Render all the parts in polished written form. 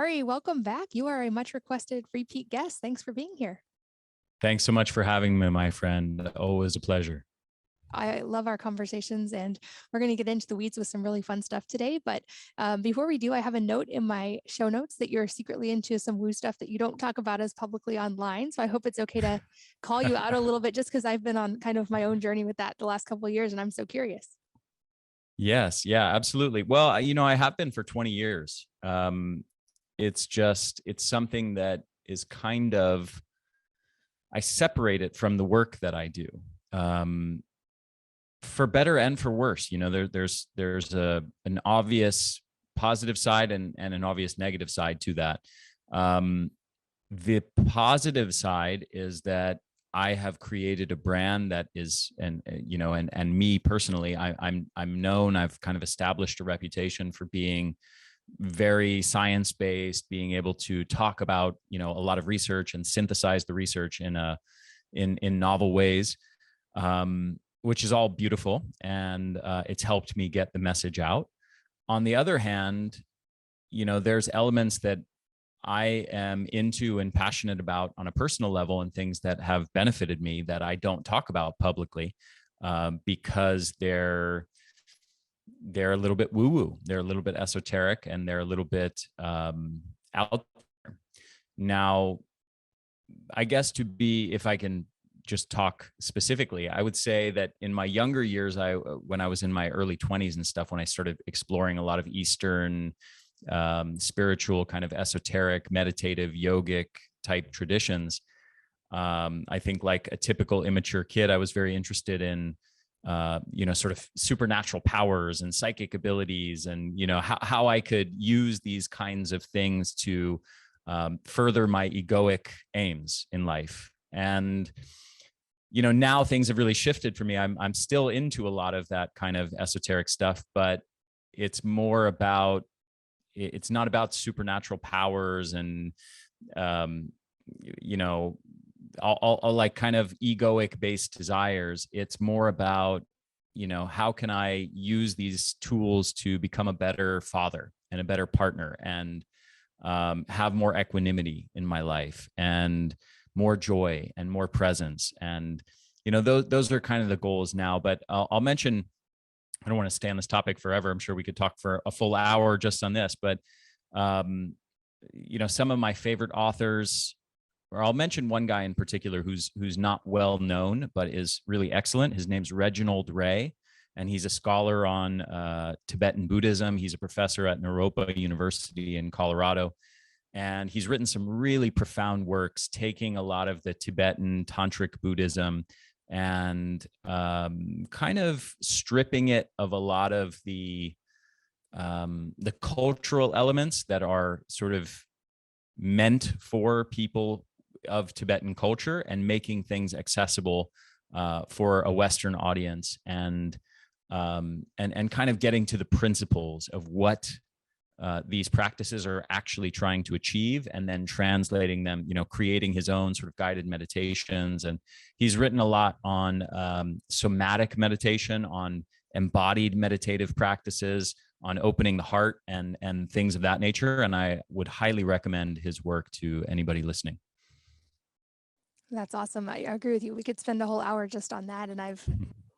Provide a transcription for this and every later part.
Ari, welcome back. You are a much requested repeat guest. Thanks for being here. Thanks so much for having me, my friend. Always a pleasure. I love our conversations, and we're going to get into the weeds with some really fun stuff today. But before we do, I have a note in my show notes that you're secretly into some woo stuff that you don't talk about as publicly online. So I hope it's okay to call you out a little bit, just because I've been on kind of my own journey with that the last couple of years, and I'm so curious. Yes, yeah, absolutely. Well, I have been for 20 years. It's something that is kind of, I separate it from the work that I do. For better and for worse, there's an obvious positive side and an obvious negative side to that. The positive side is that I have created a brand that is, and me personally, I'm known. I've kind of established a reputation for being very science-based, being able to talk about a lot of research and synthesize the research in novel ways. Which is all beautiful, and it's helped me get the message out. On the other hand, there's elements that I am into and passionate about on a personal level, and things that have benefited me that I don't talk about publicly because they're a little bit woo-woo, they're a little bit esoteric, and they're a little bit out there. Now, I guess if I can just talk specifically, I would say that in my younger years, when I was in my early 20s and stuff, when I started exploring a lot of Eastern spiritual, kind of esoteric, meditative, yogic type traditions, I think, like a typical immature kid, I was very interested in sort of supernatural powers and psychic abilities, and how I could use these kinds of things to further my egoic aims in life. And now things have really shifted for me. I'm still into a lot of that kind of esoteric stuff, but it's not about supernatural powers and all like kind of egoic based desires. It's more about how can I use these tools to become a better father and a better partner, and have more equanimity in my life, and more joy and more presence. And those are kind of the goals now. But I'll mention, I don't want to stay on this topic forever. I'm sure we could talk for a full hour just on this, but some of my favorite authors, or I'll mention one guy in particular who's not well known but is really excellent. His name's Reginald Ray, and he's a scholar on Tibetan Buddhism. He's a professor at Naropa University in Colorado. And he's written some really profound works, taking a lot of the Tibetan tantric Buddhism and kind of stripping it of a lot of the cultural elements that are sort of meant for people of Tibetan culture, and making things accessible for a Western audience, and kind of getting to the principles of what these practices are actually trying to achieve, and then translating them, creating his own sort of guided meditations. And he's written a lot on somatic meditation, on embodied meditative practices, on opening the heart, and things of that nature. And I would highly recommend his work to anybody listening. That's awesome. I agree with you. We could spend a whole hour just on that. And I've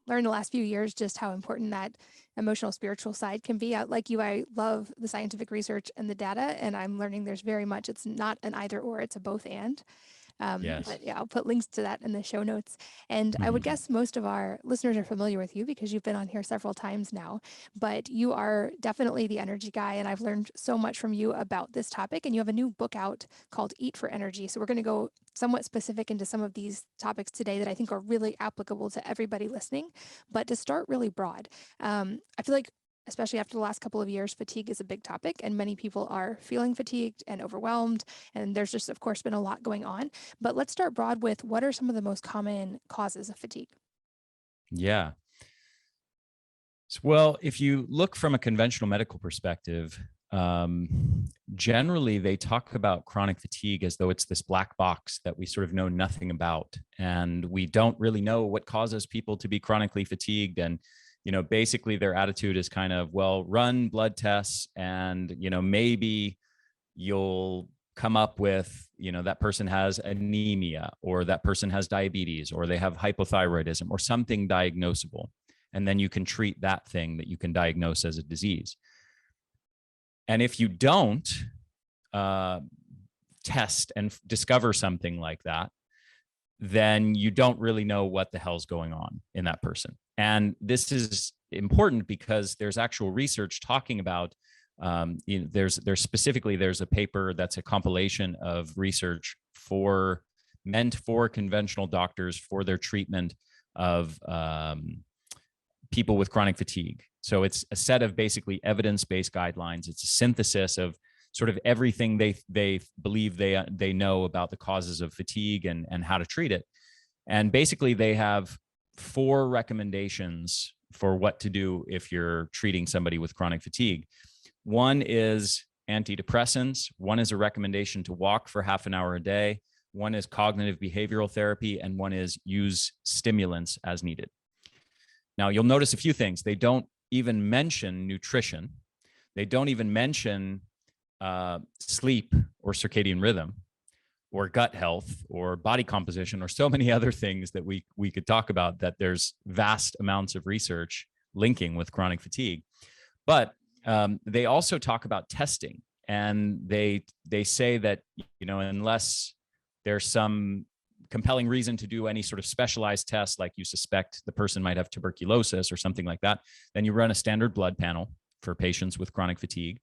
learned the last few years just how important that emotional, spiritual side can be. Like you, I love the scientific research and the data, and I'm learning there's very much, it's not an either or, it's a both and. Yes. But yeah, I'll put links to that in the show notes. And I would guess most of our listeners are familiar with you because you've been on here several times now, but you are definitely the energy guy. And I've learned so much from you about this topic. And you have a new book out called Eat for Energy. So we're going to go somewhat specific into some of these topics today that I think are really applicable to everybody listening. But to start really broad, I feel like, especially after the last couple of years, fatigue is a big topic, and many people are feeling fatigued and overwhelmed. And there's just, of course, been a lot going on. But let's start broad with, what are some of the most common causes of fatigue? Yeah. Well, if you look from a conventional medical perspective, generally they talk about chronic fatigue as though it's this black box that we sort of know nothing about. And we don't really know what causes people to be chronically fatigued. And basically their attitude is kind of, well, run blood tests and, maybe you'll come up with, that person has anemia, or that person has diabetes, or they have hypothyroidism, or something diagnosable. And then you can treat that thing that you can diagnose as a disease. And if you don't test and discover something like that, then you don't really know what the hell's going on in that person. And this is important because there's actual research talking about, there's a paper that's a compilation of research meant for conventional doctors for their treatment of people with chronic fatigue. So it's a set of basically evidence-based guidelines. It's a synthesis of sort of everything they believe they know about the causes of fatigue and how to treat it. And basically they have 4 recommendations for what to do if you're treating somebody with chronic fatigue. One is antidepressants. One is a recommendation to walk for half an hour a day. One is cognitive behavioral therapy, and one is use stimulants as needed. Now, you'll notice a few things. They don't even mention nutrition. They don't even mention sleep or circadian rhythm or gut health or body composition or so many other things that we could talk about, that there's vast amounts of research linking with chronic fatigue. But they also talk about testing, and they say that, unless there's some compelling reason to do any sort of specialized test, like you suspect the person might have tuberculosis or something like that, then you run a standard blood panel for patients with chronic fatigue.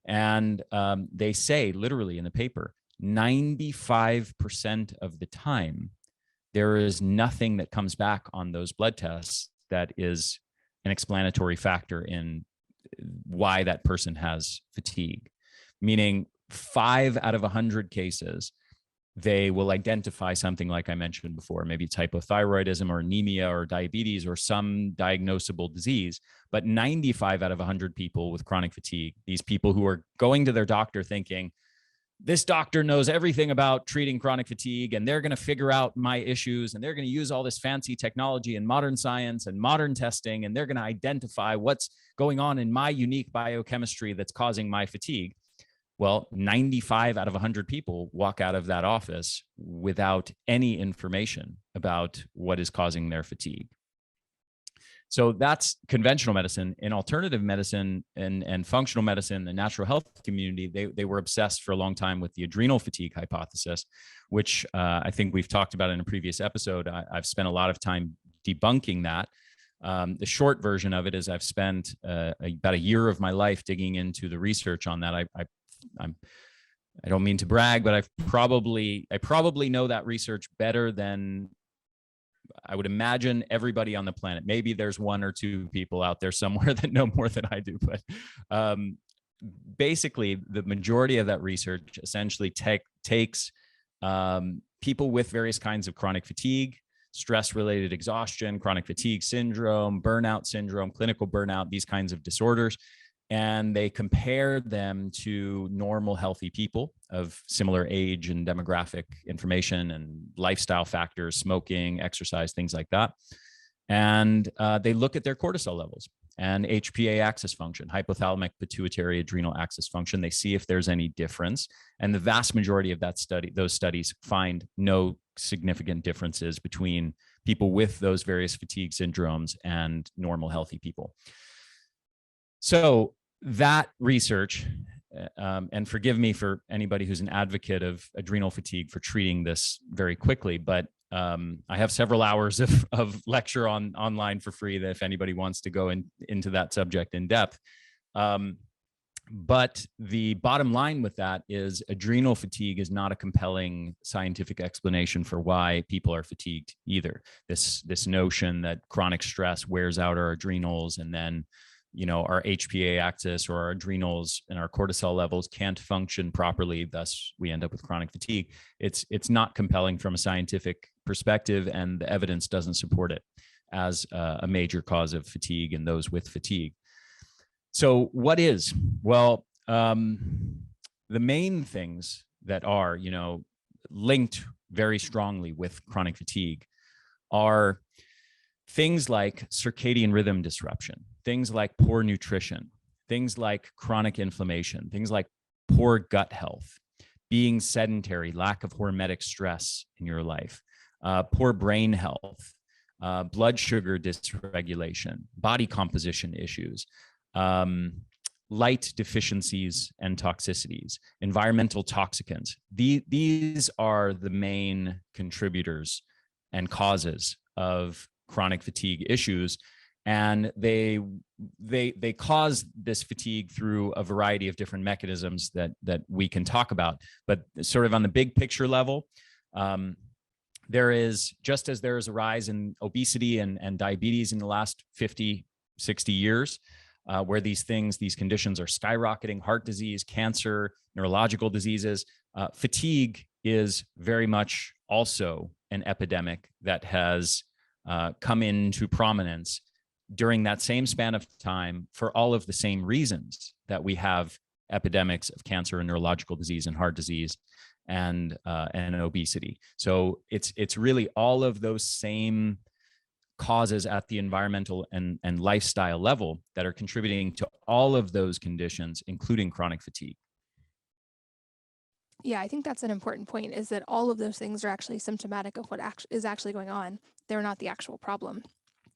And they say literally in the paper, 95% of the time, there is nothing that comes back on those blood tests that is an explanatory factor in why that person has fatigue. Meaning 5 out of 100 cases, they will identify something like I mentioned before, maybe it's hypothyroidism or anemia or diabetes or some diagnosable disease. But 95 out of 100 people with chronic fatigue, these people who are going to their doctor thinking, this doctor knows everything about treating chronic fatigue, and they're going to figure out my issues, and they're going to use all this fancy technology and modern science and modern testing, and they're going to identify what's going on in my unique biochemistry that's causing my fatigue. Well, 95 out of 100 people walk out of that office without any information about what is causing their fatigue. So that's conventional medicine. In alternative medicine and functional medicine, the natural health community, they were obsessed for a long time with the adrenal fatigue hypothesis, which I think we've talked about in a previous episode. I've spent a lot of time debunking that. The short version of it is I've spent about a year of my life digging into the research on that. I don't mean to brag, but I probably know that research better than I would imagine everybody on the planet. Maybe there's 1 or 2 people out there somewhere that know more than I do, but basically the majority of that research essentially takes people with various kinds of chronic fatigue, stress-related exhaustion, chronic fatigue syndrome, burnout syndrome, clinical burnout, these kinds of disorders, and they compare them to normal, healthy people of similar age and demographic information and lifestyle factors, smoking, exercise, things like that. And they look at their cortisol levels and HPA axis function, hypothalamic pituitary adrenal axis function. They see if there's any difference. And the vast majority of those studies find no significant differences between people with those various fatigue syndromes and normal, healthy people. So that research, and forgive me for anybody who's an advocate of adrenal fatigue for treating this very quickly, but I have several hours of lecture online for free that if anybody wants to go into that subject in depth. But the bottom line with that is adrenal fatigue is not a compelling scientific explanation for why people are fatigued either. This notion that chronic stress wears out our adrenals, and then our HPA axis or our adrenals and our cortisol levels can't function properly. Thus, we end up with chronic fatigue. It's not compelling from a scientific perspective, and the evidence doesn't support it as a major cause of fatigue in those with fatigue. So what is? Well, the main things that are, linked very strongly with chronic fatigue are things like circadian rhythm disruption, things like poor nutrition, things like chronic inflammation, things like poor gut health, being sedentary, lack of hormetic stress in your life, poor brain health, blood sugar dysregulation, body composition issues, light deficiencies and toxicities, environmental toxicants. These are the main contributors and causes of chronic fatigue issues. And they cause this fatigue through a variety of different mechanisms that we can talk about. But sort of on the big picture level, there is, just as there is a rise in obesity and diabetes in the last 50, 60 years, where these conditions are skyrocketing: heart disease, cancer, neurological diseases. Fatigue is very much also an epidemic that has come into prominence during that same span of time for all of the same reasons that we have epidemics of cancer and neurological disease and heart disease and obesity. So it's really all of those same causes at the environmental and lifestyle level that are contributing to all of those conditions, including chronic fatigue. Yeah, I think that's an important point, is that all of those things are actually symptomatic of what is actually going on. They're not the actual problem.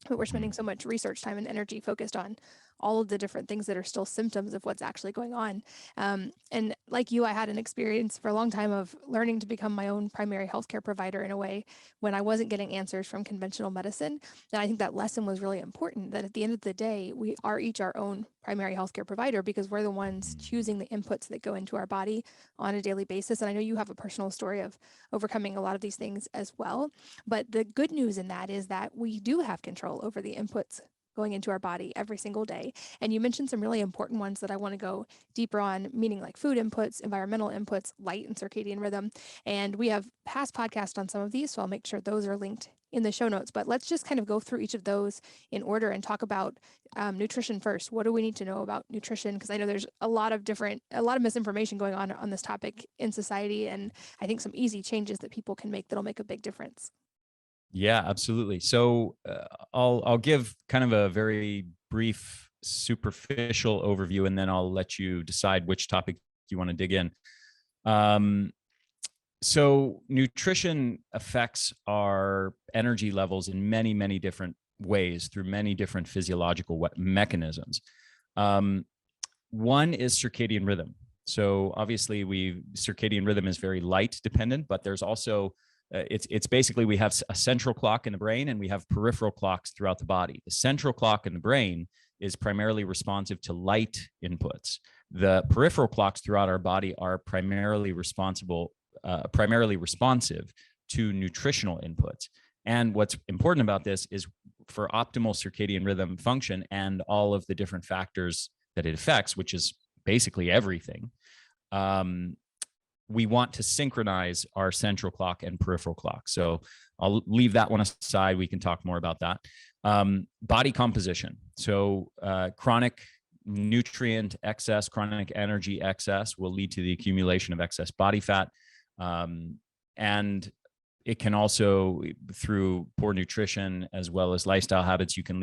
But we're spending so much research time and energy focused on all of the different things that are still symptoms of what's actually going on. And like you, I had an experience for a long time of learning to become my own primary healthcare provider in a way when I wasn't getting answers from conventional medicine. And I think that lesson was really important, that at the end of the day, we are each our own primary healthcare provider, because we're the ones choosing the inputs that go into our body on a daily basis. And I know you have a personal story of overcoming a lot of these things as well. But the good news in that is that we do have control over the inputs going into our body every single day. And you mentioned some really important ones that I want to go deeper on, meaning like food inputs, environmental inputs, light and circadian rhythm. And we have past podcasts on some of these, so I'll make sure those are linked in the show notes. But let's just kind of go through each of those in order and talk about nutrition first. What do we need to know about nutrition? Because I know there's a lot of misinformation going on this topic in society. And I think some easy changes that people can make that'll make a big difference. Yeah, absolutely. So I'll give kind of a very brief, superficial overview, and then I'll let you decide which topic you want to dig in. So nutrition affects our energy levels in many, many different ways through many different physiological mechanisms. One is circadian rhythm. So obviously circadian rhythm is very light dependent, but there's also it's basically, we have a central clock in the brain and we have peripheral clocks throughout the body. The central clock in the brain is primarily responsive to light inputs. The peripheral clocks throughout our body are primarily responsive to nutritional inputs. And what's important about this is, for optimal circadian rhythm function and all of the different factors that it affects, which is basically everything, we want to synchronize our central clock and peripheral clock. So I'll leave that one aside. We can talk more about that. Body composition. So chronic nutrient excess, chronic energy excess will lead to the accumulation of excess body fat. And it can also, through poor nutrition as well as lifestyle habits, you can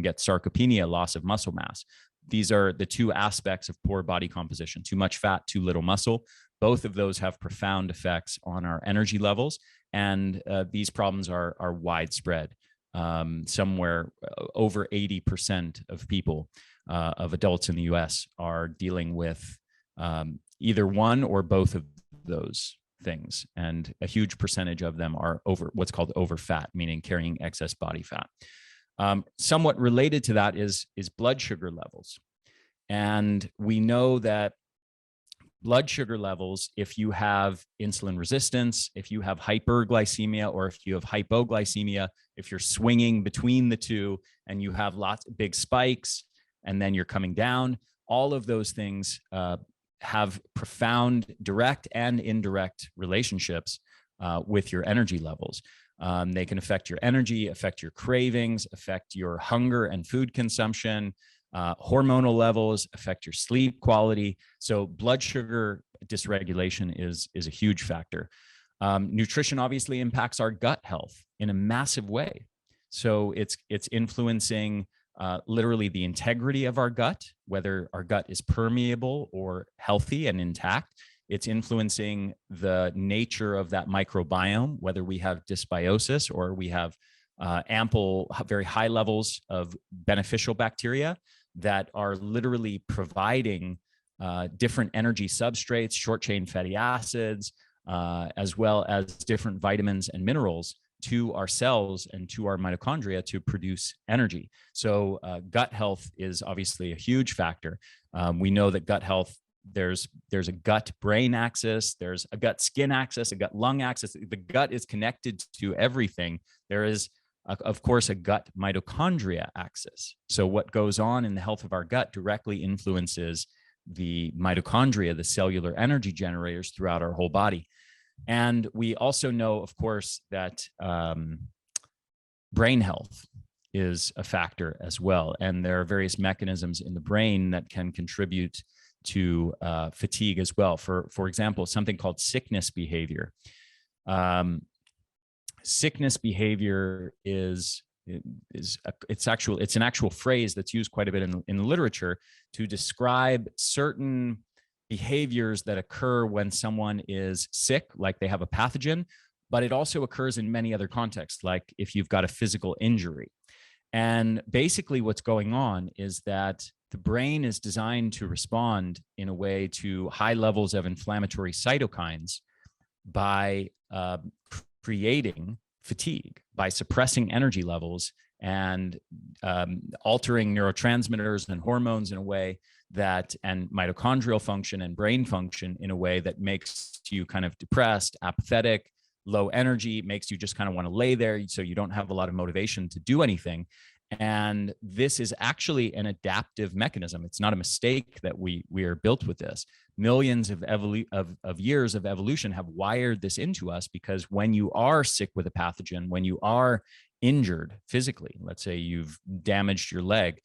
get sarcopenia, loss of muscle mass. These are the two aspects of poor body composition: too much fat, too little muscle. Both of those have profound effects on our energy levels. And these problems are widespread. Somewhere over 80% of people, of adults in the US, are dealing with either one or both of those things. And a huge percentage of them are what's called over fat, meaning carrying excess body fat. Somewhat related to that is blood sugar levels. And we know that blood sugar levels, if you have insulin resistance, if you have hyperglycemia, or if you have hypoglycemia, if you're swinging between the two and you have lots of big spikes and then you're coming down, all of those things have profound direct and indirect relationships with your energy levels. They can affect your energy, affect your cravings, affect your hunger and food consumption, hormonal levels, affect your sleep quality. So blood sugar dysregulation is a huge factor. Nutrition obviously impacts our gut health in a massive way. So it's influencing literally the integrity of our gut, whether our gut is permeable or healthy and intact. It's influencing the nature of that microbiome, whether we have dysbiosis or we have ample, very high levels of beneficial bacteria that are literally providing different energy substrates, short chain fatty acids, as well as different vitamins and minerals to our cells and to our mitochondria to produce energy. So gut health is obviously a huge factor. We know that gut health, there's a gut brain axis, there's a gut skin axis, a gut lung axis. The gut is connected to everything. There is, of course, a gut mitochondria axis. So what goes on in the health of our gut directly influences the mitochondria, the cellular energy generators throughout our whole body. And we also know, of course, that brain health is a factor as well. And there are various mechanisms in the brain that can contribute to fatigue as well. For example, something called sickness behavior. Sickness behavior it's an actual phrase that's used quite a bit in the literature to describe certain behaviors that occur when someone is sick, like they have a pathogen, but it also occurs in many other contexts, like if you've got a physical injury. And basically what's going on is that the brain is designed to respond in a way to high levels of inflammatory cytokines by creating fatigue, by suppressing energy levels and altering neurotransmitters and hormones in a way that, and mitochondrial function and brain function in a way that makes you kind of depressed, apathetic, low energy, makes you just kind of want to lay there, so you don't have a lot of motivation to do anything. And this is actually an adaptive mechanism. It's not a mistake that we are built with this. Millions of years of evolution have wired this into us, because when you are sick with a pathogen, when you are injured physically, let's say you've damaged your leg,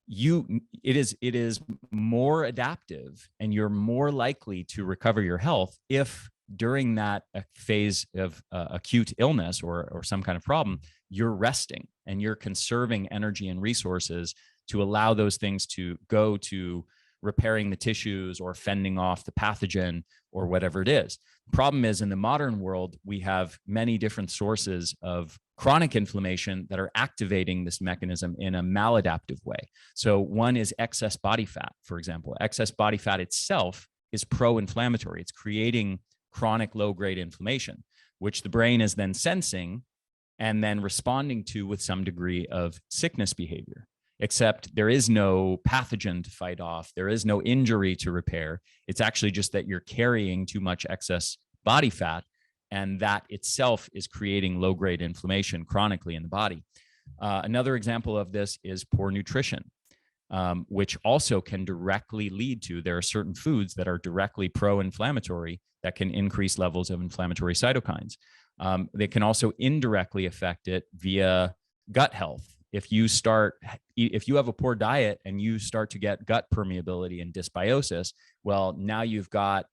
it is more adaptive, and you're more likely to recover your health if during that phase of acute illness or some kind of problem, you're resting and you're conserving energy and resources to allow those things to go to repairing the tissues or fending off the pathogen or whatever it is. The problem is, in the modern world, we have many different sources of chronic inflammation that are activating this mechanism in a maladaptive way. So one is excess body fat, for example. Excess body fat itself is pro-inflammatory. It's creating chronic low-grade inflammation, which the brain is then sensing and then responding to with some degree of sickness behavior. Except there is no pathogen to fight off. There is no injury to repair. It's actually just that you're carrying too much excess body fat, and that itself is creating low-grade inflammation chronically in the body. Another example of this is poor nutrition, which also can directly lead to, there are certain foods that are directly pro-inflammatory that can increase levels of inflammatory cytokines. They can also indirectly affect it via gut health. If you have a poor diet and you start to get gut permeability and dysbiosis, well, now you've got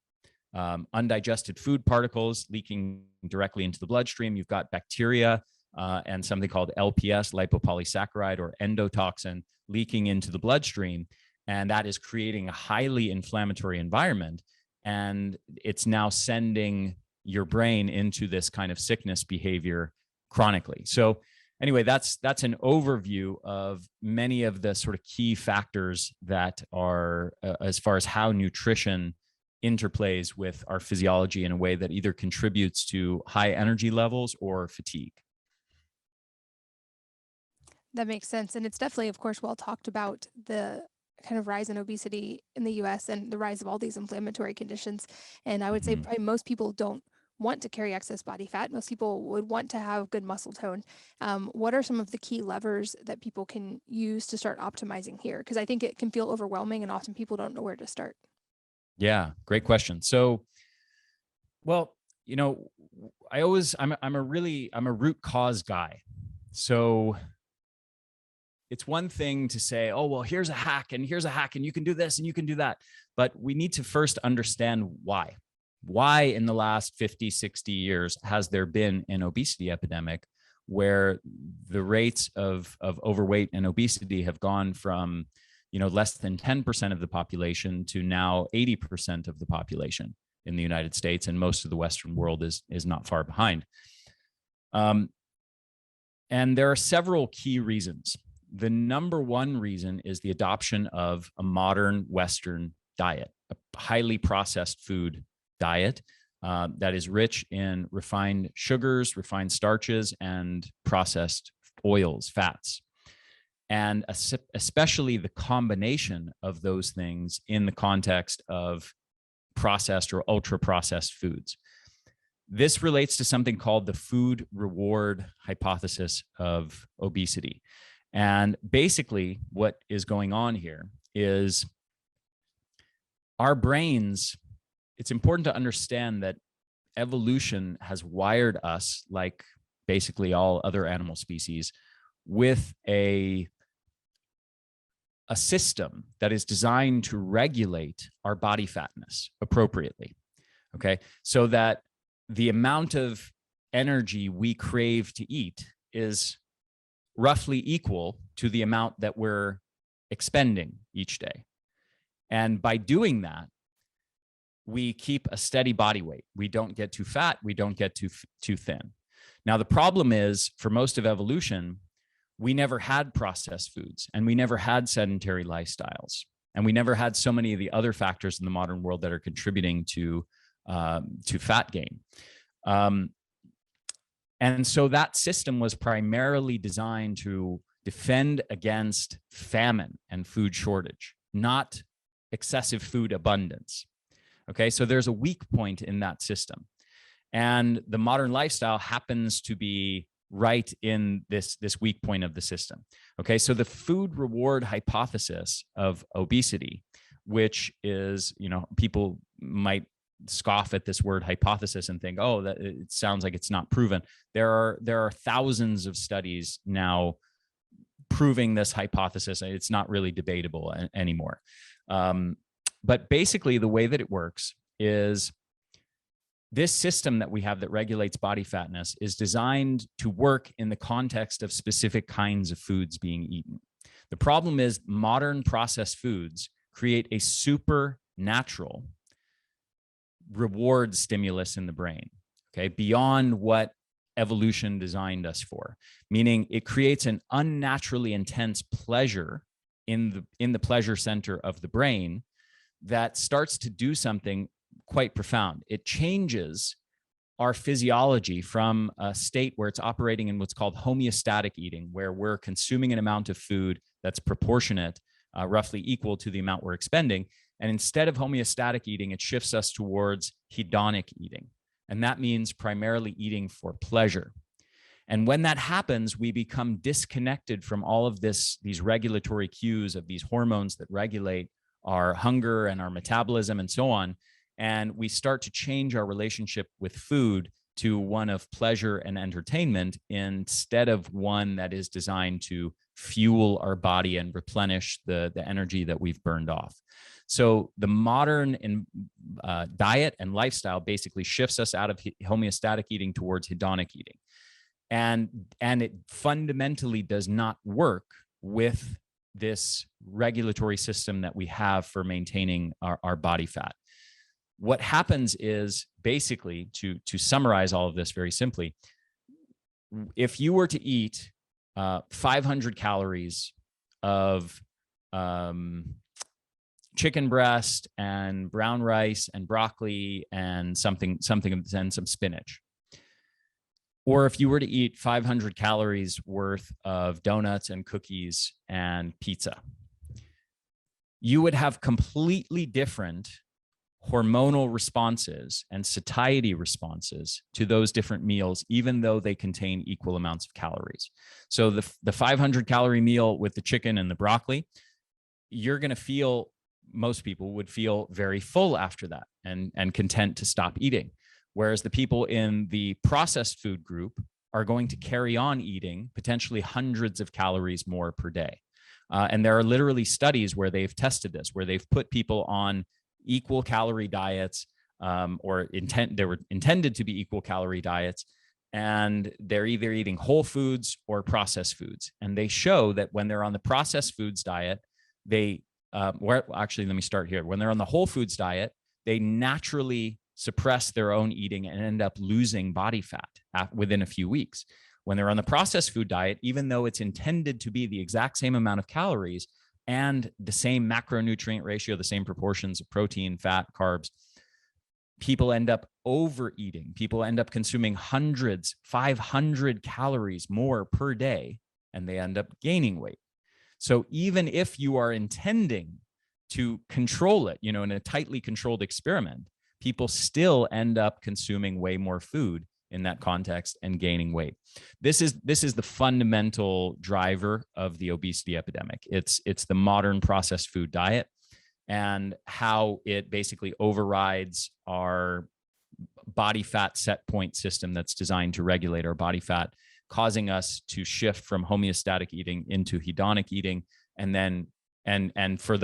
undigested food particles leaking directly into the bloodstream. You've got bacteria and something called LPS, lipopolysaccharide, or endotoxin, leaking into the bloodstream. And that is creating a highly inflammatory environment. And it's now sending your brain into this kind of sickness behavior chronically. So anyway, that's an overview of many of the sort of key factors that are as far as how nutrition interplays with our physiology in a way that either contributes to high energy levels or fatigue. That makes sense. And it's definitely, of course, well talked about, the kind of rise in obesity in the US and the rise of all these inflammatory conditions. And I would say probably most people don't want to carry excess body fat. Most people would want to have good muscle tone. What are some of the key levers that people can use to start optimizing here? Because I think it can feel overwhelming and often people don't know where to start. Yeah, great question. So, well, you know, I'm a root cause guy. So it's one thing to say, oh, well, here's a hack and you can do this and you can do that. But we need to first understand why. Why in the last 50, 60 years has there been an obesity epidemic? where the rates of overweight and obesity have gone from, less than 10% of the population to now 80% of the population in the United States, and most of the Western world is not far behind. And there are several key reasons. The number one reason is the adoption of a modern Western diet, a highly processed food diet that is rich in refined sugars, refined starches, and processed oils, fats. And especially the combination of those things in the context of processed or ultra processed foods. This relates to something called the food reward hypothesis of obesity. And basically what is going on here is our brains, it's important to understand that evolution has wired us, like basically all other animal species, with a system that is designed to regulate our body fatness appropriately. Okay, so that the amount of energy we crave to eat is roughly equal to the amount that we're expending each day. And by doing that, we keep a steady body weight. We don't get too fat. We don't get too thin. Now, the problem is, for most of evolution, we never had processed foods, and we never had sedentary lifestyles, and we never had so many of the other factors in the modern world that are contributing to fat gain. And so that system was primarily designed to defend against famine and food shortage, not excessive food abundance. Okay, so there's a weak point in that system. And the modern lifestyle happens to be right in this weak point of the system. Okay, so the food reward hypothesis of obesity, which is, people might scoff at this word hypothesis and think, oh, that it sounds like it's not proven. There are thousands of studies now proving this hypothesis. It's not really debatable anymore. But basically, the way that it works is this system that we have that regulates body fatness is designed to work in the context of specific kinds of foods being eaten. The problem is modern processed foods create a supernatural reward stimulus in the brain, okay, beyond what evolution designed us for, meaning it creates an unnaturally intense pleasure in the pleasure center of the brain that starts to do something quite profound. It changes our physiology from a state where it's operating in what's called homeostatic eating, where we're consuming an amount of food that's proportionate, roughly equal to the amount we're expending. And instead of homeostatic eating, it shifts us towards hedonic eating. And that means primarily eating for pleasure. And when that happens, we become disconnected from all of these regulatory cues of these hormones that regulate our hunger and our metabolism and so on. And we start to change our relationship with food to one of pleasure and entertainment instead of one that is designed to fuel our body and replenish the energy that we've burned off. So the modern diet and lifestyle basically shifts us out of homeostatic eating towards hedonic eating. And it fundamentally does not work with this regulatory system that we have for maintaining our body fat. What happens is, basically, to summarize all of this very simply, if you were to eat 500 calories of chicken breast and brown rice and broccoli and something and some spinach, or if you were to eat 500 calories worth of donuts and cookies and pizza, you would have completely different hormonal responses and satiety responses to those different meals, even though they contain equal amounts of calories. So the 500 calorie meal with the chicken and the broccoli, you're going to feel, most people would feel very full after that and content to stop eating. Whereas the people in the processed food group are going to carry on eating potentially hundreds of calories more per day. And there are literally studies where they've tested this, where they've put people on equal calorie diets, they were intended to be equal calorie diets, and they're either eating whole foods or processed foods. And they show that when they're on the processed foods diet, actually, let me start here. When they're on the whole foods diet, they naturally suppress their own eating and end up losing body fat within a few weeks. When they're on the processed food diet, even though it's intended to be the exact same amount of calories and the same macronutrient ratio, the same proportions of protein, fat, carbs, people end up overeating. People end up consuming 500 calories more per day, and they end up gaining weight. So even if you are intending to control it, in a tightly controlled experiment, people still end up consuming way more food in that context and gaining weight. This is the fundamental driver of the obesity epidemic. It's the modern processed food diet and how it basically overrides our body fat set point system that's designed to regulate our body fat, causing us to shift from homeostatic eating into hedonic eating, and then and for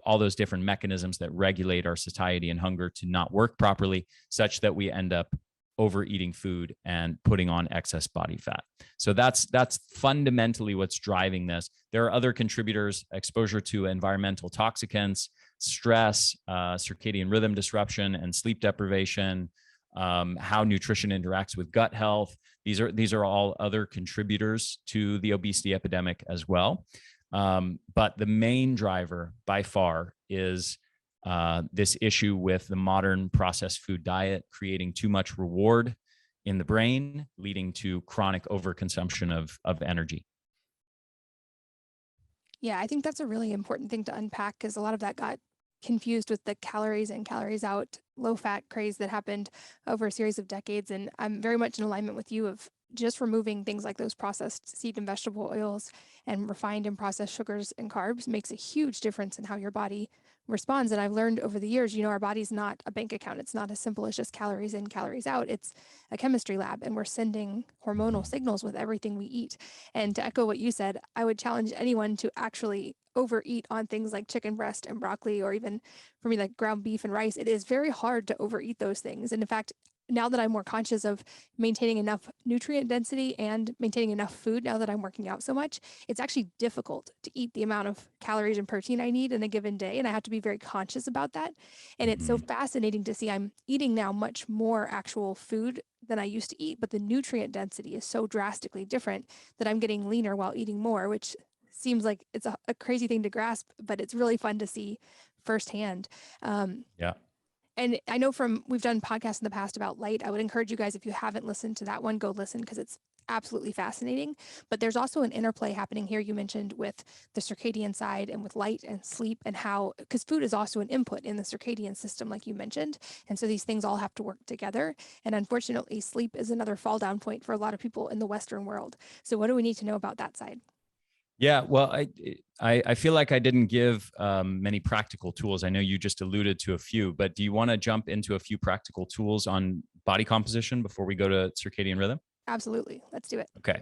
all those different mechanisms that regulate our satiety and hunger to not work properly, such that we end up overeating food and putting on excess body fat. So that's fundamentally what's driving this. There are other contributors: exposure to environmental toxicants, stress, circadian rhythm disruption, and sleep deprivation, how nutrition interacts with gut health. These are all other contributors to the obesity epidemic as well. But the main driver by far is this issue with the modern processed food diet creating too much reward in the brain, leading to chronic overconsumption of energy. Yeah, I think that's a really important thing to unpack, because a lot of that got confused with the calories in, calories out, low fat craze that happened over a series of decades. And I'm very much in alignment with you of just removing things like those processed seed and vegetable oils and refined and processed sugars and carbs makes a huge difference in how your body responds. And I've learned over the years, our body's not a bank account. It's not as simple as just calories in, calories out. It's a chemistry lab, and we're sending hormonal signals with everything we eat. And to echo what you said, I would challenge anyone to actually overeat on things like chicken breast and broccoli, or even for me, like ground beef and rice. It is very hard to overeat those things. And in fact, now that I'm more conscious of maintaining enough nutrient density and maintaining enough food, now that I'm working out so much, it's actually difficult to eat the amount of calories and protein I need in a given day. And I have to be very conscious about that. And it's so fascinating to see I'm eating now much more actual food than I used to eat, but the nutrient density is so drastically different that I'm getting leaner while eating more, which seems like it's a crazy thing to grasp, but it's really fun to see firsthand. Yeah. And I know we've done podcasts in the past about light. I would encourage you guys, if you haven't listened to that one, go listen, because it's absolutely fascinating. But there's also an interplay happening here, you mentioned, with the circadian side and with light and sleep, and how, because food is also an input in the circadian system, like you mentioned. And so these things all have to work together. And unfortunately, sleep is another fall down point for a lot of people in the Western world. So what do we need to know about that side? Yeah, well, I feel like I didn't give many practical tools. I know you just alluded to a few, but do you want to jump into a few practical tools on body composition before we go to circadian rhythm? Absolutely. Let's do it. Okay.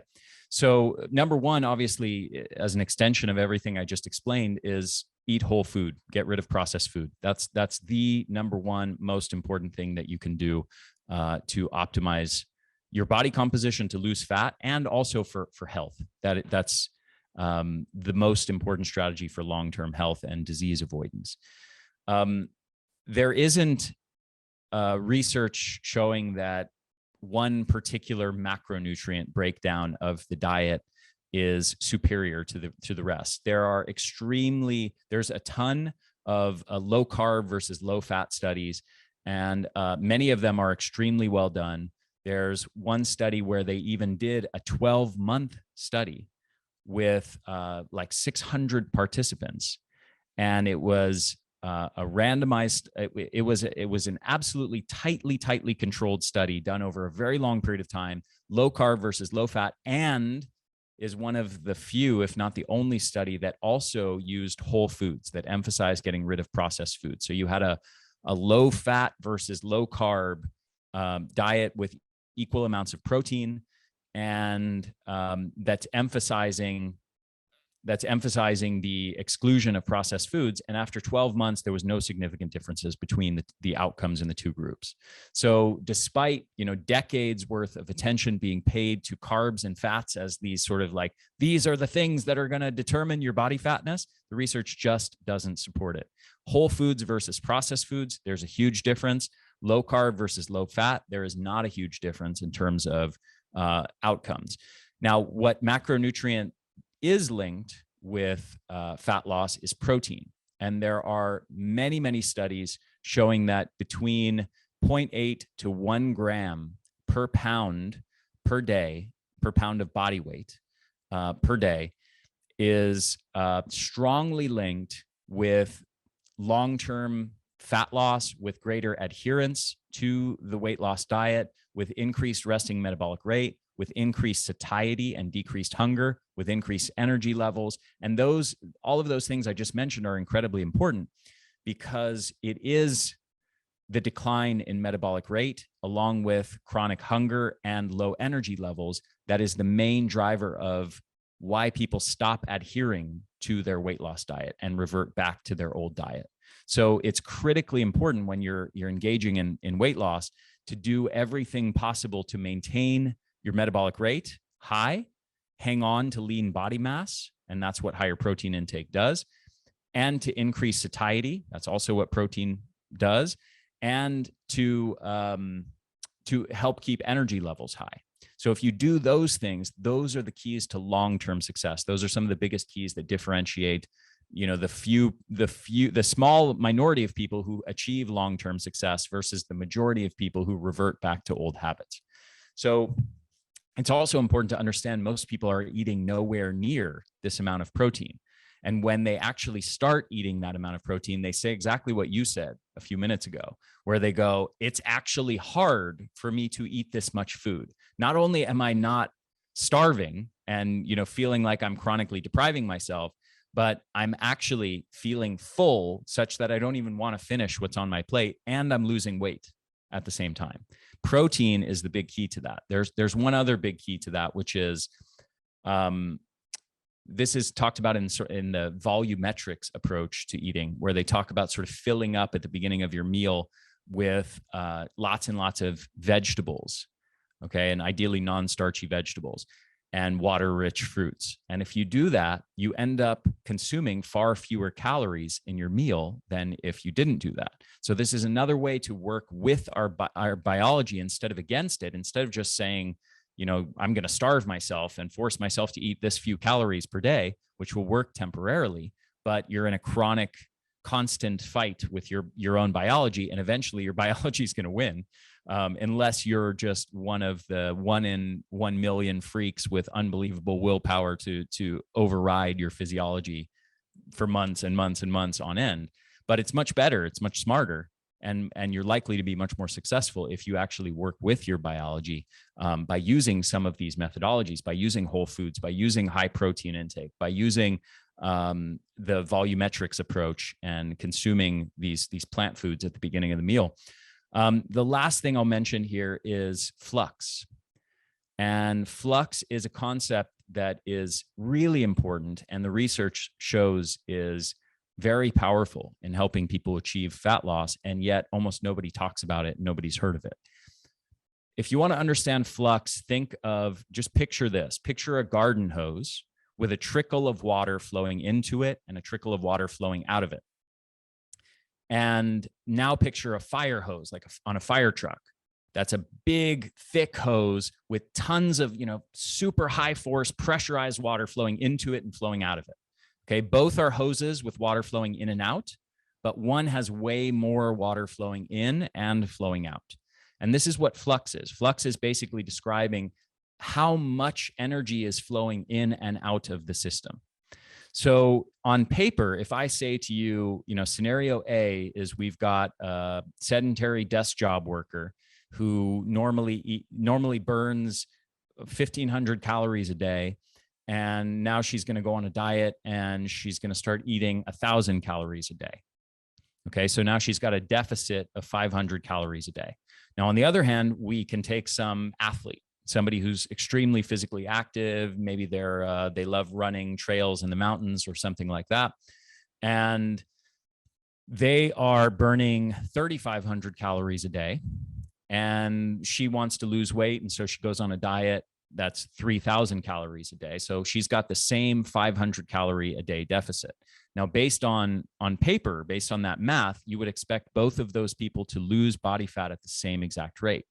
So number one, obviously, as an extension of everything I just explained, is eat whole food, get rid of processed food. That's the number one most important thing that you can do to optimize your body composition, to lose fat, and also for health. That's the most important strategy for long-term health and disease avoidance. There isn't research showing that one particular macronutrient breakdown of the diet is superior to the rest. There's a ton of low carb versus low fat studies, and many of them are extremely well done. There's one study where they even did a 12-month study with like 600 participants, and it was a randomized. It was an absolutely tightly controlled study done over a very long period of time, low carb versus low fat, and is one of the few, if not the only, study that also used whole foods, that emphasized getting rid of processed foods. So you had a low fat versus low carb diet with equal amounts of protein, and that's emphasizing that's emphasizing the exclusion of processed foods. And after 12 months, there was no significant differences between the outcomes in the two groups. So despite, decades worth of attention being paid to carbs and fats as these sort of like, these are the things that are going to determine your body fatness, the research just doesn't support it. Whole foods versus processed foods, there's a huge difference. Low carb versus low fat, there is not a huge difference in terms of outcomes. Now, what macronutrient is linked with fat loss is protein. And there are many, many studies showing that between 0.8 to 1 gram per pound per day, per pound of body weight per day, is strongly linked with long-term fat loss, with greater adherence to the weight loss diet, with increased resting metabolic rate, with increased satiety and decreased hunger, with increased energy levels. And all of those things I just mentioned are incredibly important, because it is the decline in metabolic rate along with chronic hunger and low energy levels that is the main driver of why people stop adhering to their weight loss diet and revert back to their old diet. So it's critically important when you're engaging in weight loss to do everything possible to maintain your metabolic rate high, hang on to lean body mass, and that's what higher protein intake does, and to increase satiety. That's also what protein does, and to help keep energy levels high. So if you do those things, those are the keys to long-term success. Those are some of the biggest keys that differentiate, the small minority of people who achieve long-term success versus the majority of people who revert back to old habits. So it's also important to understand most people are eating nowhere near this amount of protein. And when they actually start eating that amount of protein, they say exactly what you said a few minutes ago, where they go, it's actually hard for me to eat this much food. Not only am I not starving and, feeling like I'm chronically depriving myself, but I'm actually feeling full such that I don't even want to finish what's on my plate, and I'm losing weight at the same time. Protein is the big key to that. There's one other big key to that, which is this is talked about in the volumetrics approach to eating, where they talk about sort of filling up at the beginning of your meal with lots and lots of vegetables, okay, and ideally non-starchy vegetables and water-rich fruits. And if you do that, you end up consuming far fewer calories in your meal than if you didn't do that. So this is another way to work with our biology instead of against it. Instead of just saying, I'm going to starve myself and force myself to eat this few calories per day, which will work temporarily, but you're in a chronic, constant fight with your own biology, and eventually your biology is going to win. Unless you're just one of the 1 in 1 million freaks with unbelievable willpower to override your physiology for months and months and months on end. But it's much better, it's much smarter, and you're likely to be much more successful if you actually work with your biology by using some of these methodologies, by using whole foods, by using high protein intake, by using the volumetrics approach and consuming these plant foods at the beginning of the meal. The last thing I'll mention here is flux. And flux is a concept that is really important, and the research shows is very powerful in helping people achieve fat loss, and yet almost nobody talks about it. Nobody's heard of it. If you want to understand flux, picture this. Picture a garden hose with a trickle of water flowing into it and a trickle of water flowing out of it. And now picture a fire hose, like on a fire truck. That's a big, thick hose with tons of, super high force pressurized water flowing into it and flowing out of it. Okay, both are hoses with water flowing in and out, but one has way more water flowing in and flowing out. And this is what flux is. Flux is basically describing how much energy is flowing in and out of the system. So on paper, if I say to you, scenario A is we've got a sedentary desk job worker who normally burns 1,500 calories a day, and now she's going to go on a diet and she's going to start eating 1,000 calories a day. Okay, so now she's got a deficit of 500 calories a day. Now, on the other hand, we can take some athlete, somebody who's extremely physically active. Maybe they love running trails in the mountains or something like that. And they are burning 3,500 calories a day. And she wants to lose weight. And so she goes on a diet that's 3,000 calories a day. So she's got the same 500 calorie a day deficit. Now, based on paper, based on that math, you would expect both of those people to lose body fat at the same exact rate.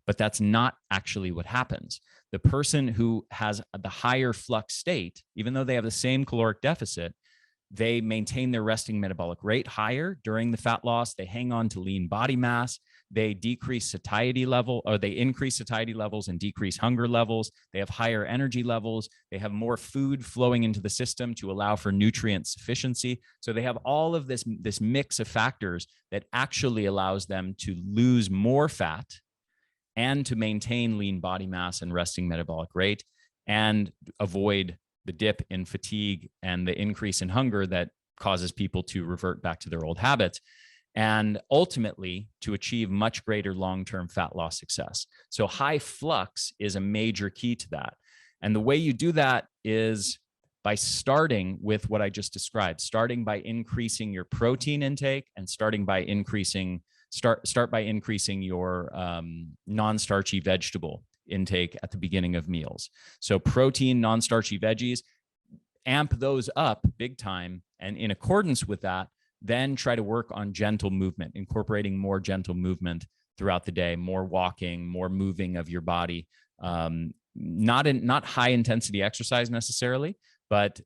But that's not actually what happens. The person who has the higher flux state, even though they have the same caloric deficit, they maintain their resting metabolic rate higher during the fat loss. They hang on to lean body mass. They decrease satiety level, or they increase satiety levels and decrease hunger levels. They have higher energy levels. They have more food flowing into the system to allow for nutrient sufficiency. So they have all of this mix of factors that actually allows them to lose more fat and to maintain lean body mass and resting metabolic rate and avoid the dip in fatigue and the increase in hunger that causes people to revert back to their old habits, and ultimately to achieve much greater long-term fat loss success. So high flux is a major key to that. And the way you do that is by starting with what I just described, starting by increasing your protein intake and starting by increasing your non-starchy vegetable intake at the beginning of meals. So protein, non-starchy veggies, amp those up big time. And in accordance with that, then try to work on gentle movement, incorporating more gentle movement throughout the day, more walking, more moving of your body. Not high intensity exercise necessarily, but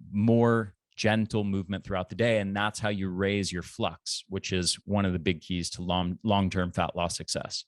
more gentle movement throughout the day. And that's how you raise your flux, which is one of the big keys to long-term fat loss success.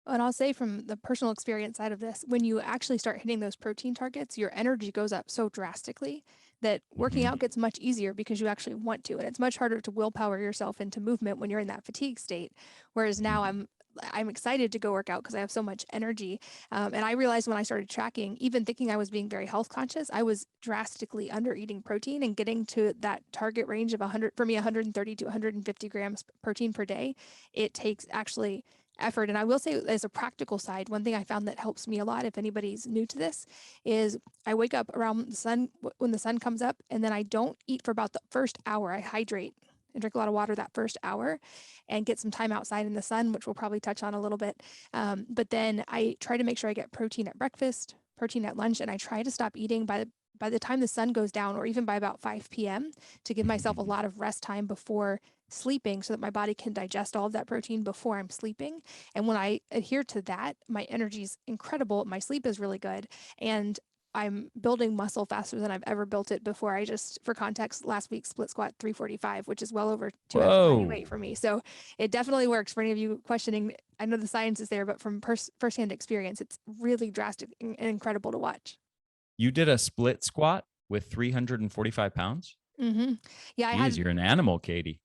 And I'll say from the personal experience side of this, when you actually start hitting those protein targets, your energy goes up so drastically that working out gets much easier because you actually want to. And it's much harder to willpower yourself into movement when you're in that fatigue state. Whereas now I'm excited to go work out because I have so much energy. And I realized when I started tracking, even thinking I was being very health conscious, I was drastically under eating protein and getting to that target range of 130 to 150 grams protein per day. It takes actually effort. And I will say, as a practical side, one thing I found that helps me a lot, if anybody's new to this, is I wake up around the sun when the sun comes up, and then I don't eat for about the first hour. I hydrate and drink a lot of water that first hour and get some time outside in the sun, which we'll probably touch on a little bit. But then I try to make sure I get protein at breakfast, protein at lunch, and I try to stop eating by the time the sun goes down, or even by about 5 p.m. to give myself a lot of rest time before sleeping so that my body can digest all of that protein before I'm sleeping. And when I adhere to that, my energy is incredible. My sleep is really good. And I'm building muscle faster than I've ever built it before. I just, for context, last week split squat 345, which is well over 2x body weight for me. So it definitely works for any of you questioning. I know the science is there, but from firsthand experience, it's really drastic and incredible to watch. You did a split squat with 345 pounds? Yeah, you're an animal, Katie.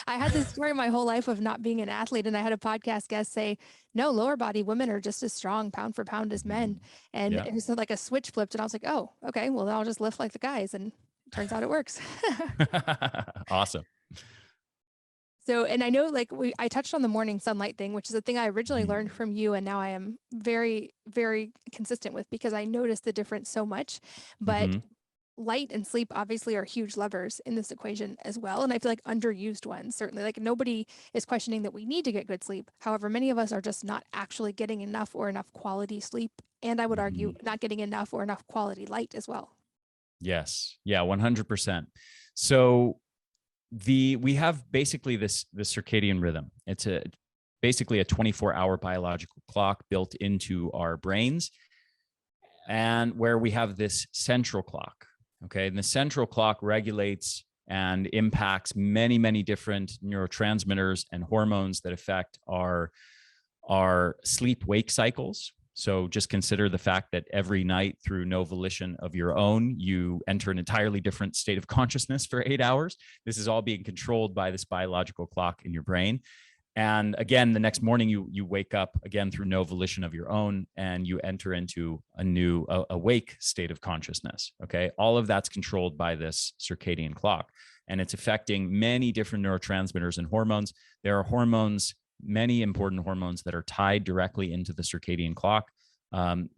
I had this story my whole life of not being an athlete, and I had a podcast guest say, no, lower body women are just as strong pound for pound as men. And it was like a switch flipped, and I was like, oh, okay, well, then I'll just lift like the guys. And it turns out it works. Awesome. So, and I know I touched on the morning sunlight thing, which is a thing I originally learned from you. And now I am very, very consistent with because I noticed the difference so much. But light and sleep obviously are huge levers in this equation as well. And I feel like underused ones, certainly. Like nobody is questioning that we need to get good sleep. However, many of us are just not actually getting enough or enough quality sleep. And I would argue not getting enough or enough quality light as well. Yes. Yeah, 100%. So we have basically the circadian rhythm. It's basically a 24-hour biological clock built into our brains, and where we have this central clock. Okay. And the central clock regulates and impacts many, many different neurotransmitters and hormones that affect our sleep-wake cycles. So just consider the fact that every night, through no volition of your own, you enter an entirely different state of consciousness for 8 hours. This is all being controlled by this biological clock in your brain. And again, the next morning, you wake up again through no volition of your own, and you enter into a new awake state of consciousness. Okay. All of that's controlled by this circadian clock, and it's affecting many different neurotransmitters and hormones. There are many important hormones that are tied directly into the circadian clock.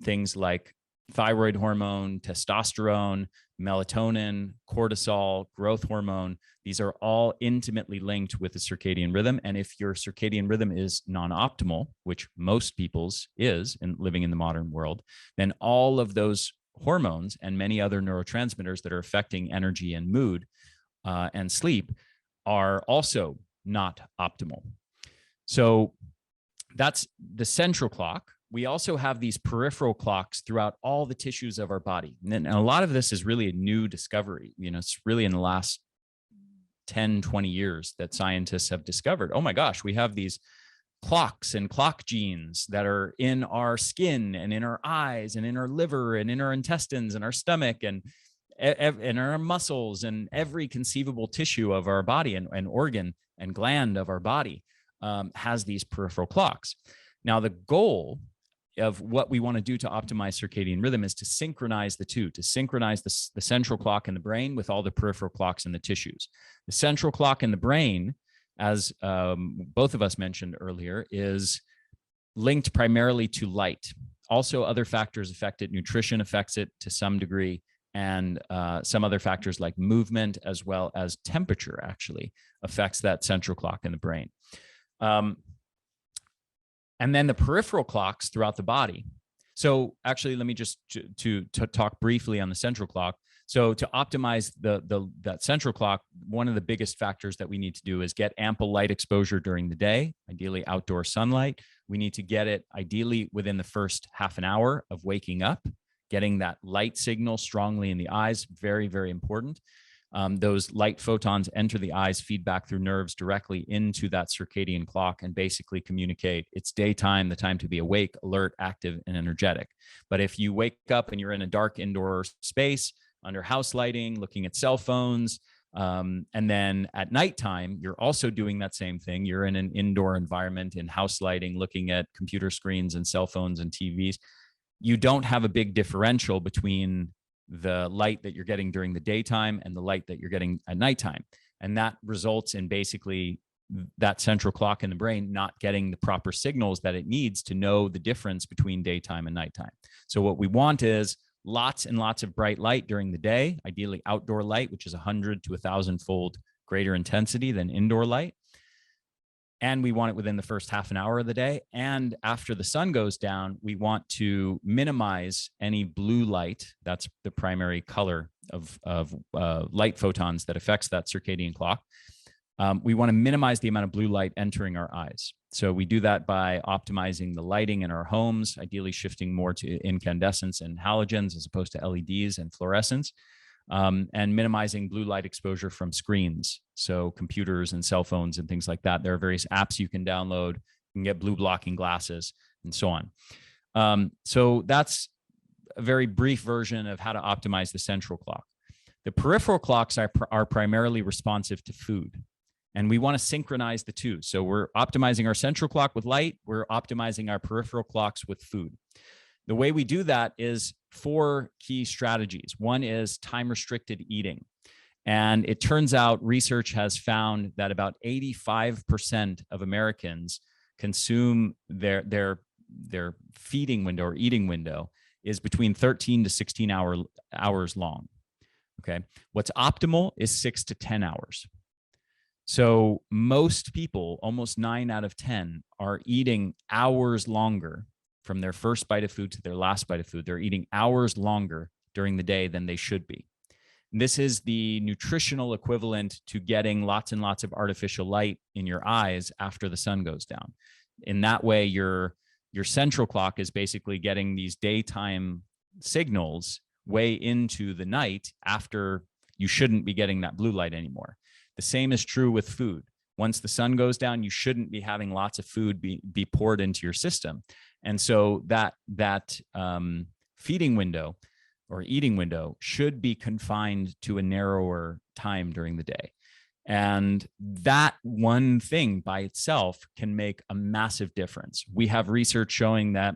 things like thyroid hormone, testosterone, melatonin, cortisol, growth hormone. These are all intimately linked with the circadian rhythm. And if your circadian rhythm is non-optimal, which most people's is in living in the modern world, then all of those hormones and many other neurotransmitters that are affecting energy and mood and sleep are also not optimal. So that's the central clock. We also have these peripheral clocks throughout all the tissues of our body. And a lot of this is really a new discovery. It's really in the last 10, 20 years that scientists have discovered, oh my gosh, we have these clocks and clock genes that are in our skin and in our eyes and in our liver and in our intestines and our stomach and in our muscles and every conceivable tissue of our body and organ and gland of our body has these peripheral clocks. Now, the goal of what we want to do to optimize circadian rhythm is to synchronize the two, to synchronize the central clock in the brain with all the peripheral clocks in the tissues. The central clock in the brain, as both of us mentioned earlier, is linked primarily to light. Also, other factors affect it. Nutrition affects it to some degree, and some other factors like movement as well as temperature actually affects that central clock in the brain. And then the peripheral clocks throughout the body. So actually, let me just to talk briefly on the central clock. So to optimize that central clock, one of the biggest factors that we need to do is get ample light exposure during the day, ideally outdoor sunlight. We need to get it ideally within the first half an hour of waking up, getting that light signal strongly in the eyes, very, very important. Those light photons enter the eyes, feedback through nerves directly into that circadian clock and basically communicate it's daytime, the time to be awake, alert, active, and energetic. But if you wake up and you're in a dark indoor space under house lighting, looking at cell phones, and then at nighttime, you're also doing that same thing. You're in an indoor environment in house lighting, looking at computer screens and cell phones and TVs. You don't have a big differential between the light that you're getting during the daytime and the light that you're getting at nighttime. And that results in basically that central clock in the brain not getting the proper signals that it needs to know the difference between daytime and nighttime. So what we want is lots and lots of bright light during the day, ideally outdoor light, which is 100 to 1,000-fold greater intensity than indoor light. And we want it within the first half an hour of the day. And after the sun goes down, we want to minimize any blue light. That's the primary color of light photons that affects that circadian clock. We want to minimize the amount of blue light entering our eyes. So we do that by optimizing the lighting in our homes, ideally shifting more to incandescents and halogens as opposed to LEDs and fluorescents. And minimizing blue light exposure from screens. So computers and cell phones and things like that. There are various apps you can download. You can get blue blocking glasses and so on. So that's a very brief version of how to optimize the central clock. The peripheral clocks are primarily responsive to food. And we want to synchronize the two. So we're optimizing our central clock with light. We're optimizing our peripheral clocks with food. The way we do that is 4 key strategies. One is time-restricted eating. And it turns out research has found that about 85% of Americans consume their feeding window or eating window is between 13 to 16 hours long. Okay. What's optimal is 6 to 10 hours. So most people, almost 9 out of 10, are eating hours longer from their first bite of food to their last bite of food. They're eating hours longer during the day than they should be. And this is the nutritional equivalent to getting lots and lots of artificial light in your eyes after the sun goes down. In that way, your central clock is basically getting these daytime signals way into the night after you shouldn't be getting that blue light anymore. The same is true with food. Once the sun goes down, you shouldn't be having lots of food be poured into your system. And so that feeding window or eating window should be confined to a narrower time during the day. And that one thing by itself can make a massive difference. We have research showing that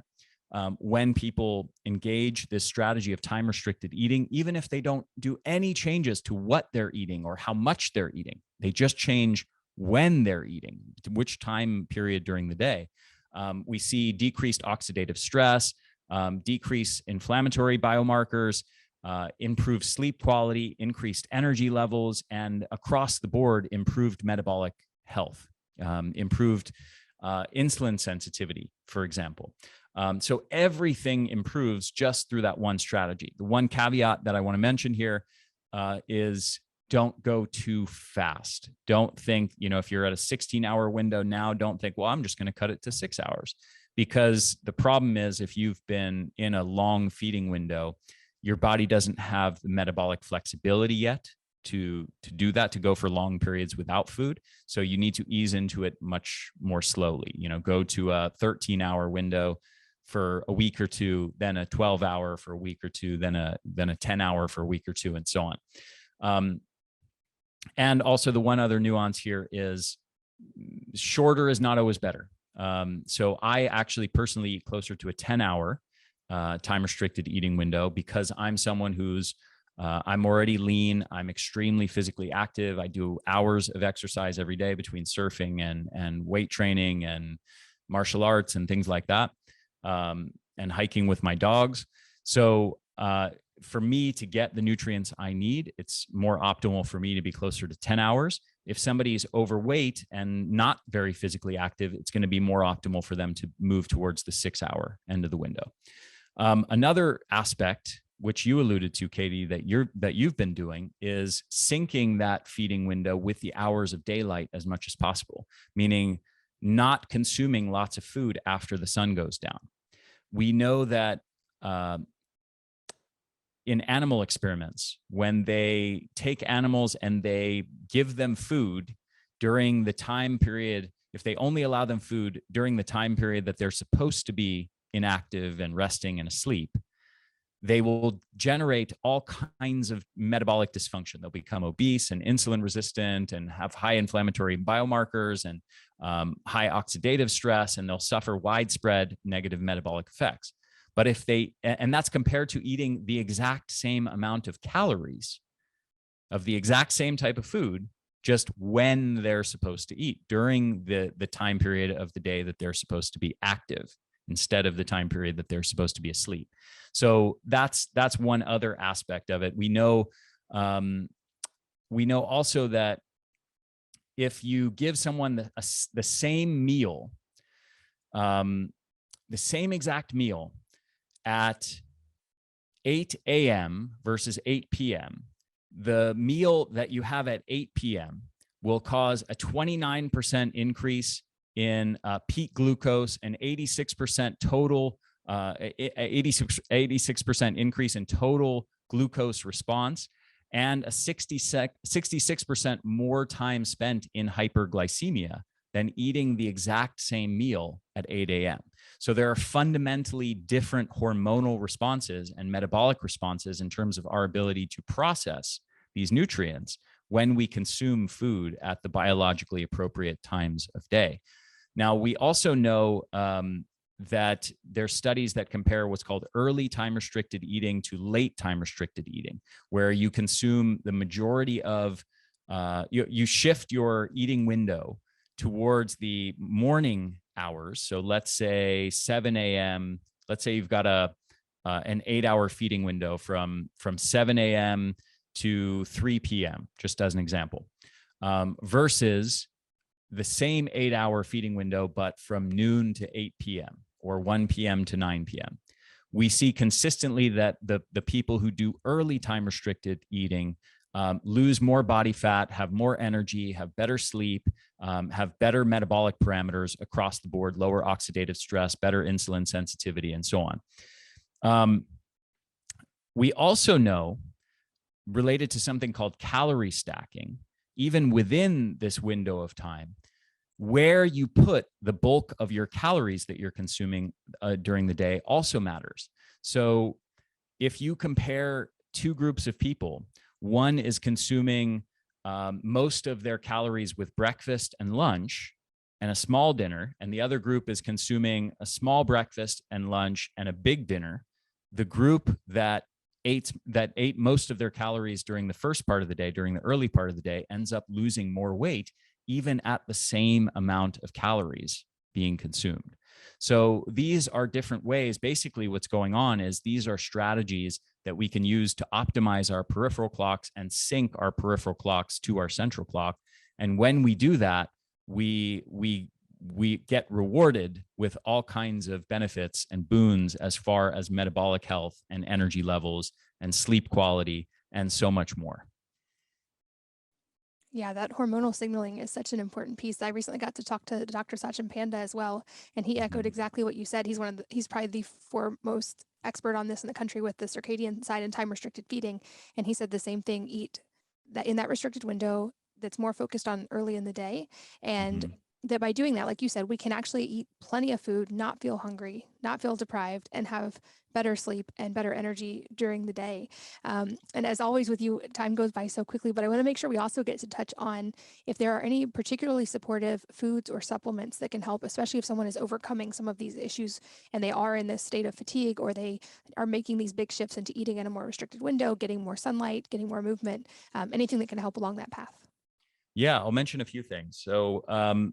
when people engage this strategy of time-restricted eating, even if they don't do any changes to what they're eating or how much they're eating, they just change when they're eating, which time period during the day, we see decreased oxidative stress, decrease inflammatory biomarkers, improve sleep quality, increased energy levels, and across the board, improved metabolic health, improved insulin sensitivity, for example. So everything improves just through that one strategy. The one caveat that I want to mention here is don't go too fast. Don't think, if you're at a 16-hour window now, don't think, well, I'm just going to cut it to 6 hours. Because the problem is, if you've been in a long feeding window, your body doesn't have the metabolic flexibility yet to do that, to go for long periods without food. So you need to ease into it much more slowly. Go to a 13-hour window for a week or two, then a 12-hour for a week or two, then a 10-hour for a week or two, and so on. And also, the one other nuance here is shorter is not always better. So I actually personally eat closer to a 10-hour time restricted eating window, because I'm someone who's I'm already lean. I'm extremely physically active. I do hours of exercise every day between surfing and weight training and martial arts and things like that, and hiking with my dogs. So for me to get the nutrients I need, it's more optimal for me to be closer to 10 hours. If somebody's overweight and not very physically active, it's going to be more optimal for them to move towards the 6-hour end of the window. Another aspect, which you alluded to, Katie, that you've been doing, is syncing that feeding window with the hours of daylight as much as possible, meaning not consuming lots of food after the sun goes down. We know that in animal experiments, when they take animals and they give them food during the time period, if they only allow them food during the time period that they're supposed to be inactive and resting and asleep, they will generate all kinds of metabolic dysfunction. They'll become obese and insulin resistant and have high inflammatory biomarkers and high oxidative stress, and they'll suffer widespread negative metabolic effects. But if and that's compared to eating the exact same amount of calories of the exact same type of food, just when they're supposed to eat, during the time period of the day that they're supposed to be active, instead of the time period that they're supposed to be asleep. So that's one other aspect of it. We know also that if you give someone the same meal, the same exact meal at 8 a.m. versus 8 p.m., the meal that you have at 8 p.m. will cause a 29% increase in peak glucose, an 86% total, 86% increase in total glucose response, and a 66% more time spent in hyperglycemia than eating the exact same meal at 8 a.m. So there are fundamentally different hormonal responses and metabolic responses in terms of our ability to process these nutrients when we consume food at the biologically appropriate times of day. Now, we also know that there's studies that compare what's called early time-restricted eating to late time-restricted eating, where you consume the majority of, you shift your eating window towards the morning hours. So let's say 7 a.m., let's say you've got an 8-hour feeding window from 7 a.m. to 3 p.m., just as an example, versus the same 8-hour feeding window, but from noon to 8 p.m. or 1 p.m. to 9 p.m. We see consistently that the people who do early time restricted eating lose more body fat, have more energy, have better sleep, have better metabolic parameters across the board, lower oxidative stress, better insulin sensitivity, and so on. We also know, related to something called calorie stacking, even within this window of time, where you put the bulk of your calories that you're consuming during the day also matters. So if you compare two groups of people, one is consuming most of their calories with breakfast and lunch and a small dinner, and the other group is consuming a small breakfast and lunch and a big dinner, the group that ate most of their calories during the first part of the day, during the early part of the day, ends up losing more weight, even at the same amount of calories being consumed. So these are different ways. Basically, what's going on is these are strategies that we can use to optimize our peripheral clocks and sync our peripheral clocks to our central clock. And when we do that, we get rewarded with all kinds of benefits and boons as far as metabolic health and energy levels and sleep quality and so much more. Yeah, that hormonal signaling is such an important piece. I recently got to talk to Dr. Sachin Panda as well, and he echoed exactly what you said. He's probably the foremost expert on this in the country with the circadian side and time restricted feeding. And he said the same thing: eat that in that restricted window that's more focused on early in the day, and Mm-hmm. that by doing that, like you said, we can actually eat plenty of food, not feel hungry, not feel deprived, and have better sleep and better energy during the day. And as always with you, time goes by so quickly, but I want to make sure we also get to touch on if there are any particularly supportive foods or supplements that can help, especially if someone is overcoming some of these issues and they are in this state of fatigue, or they are making these big shifts into eating in a more restricted window, getting more sunlight, getting more movement, anything that can help along that path. Yeah, I'll mention a few things. So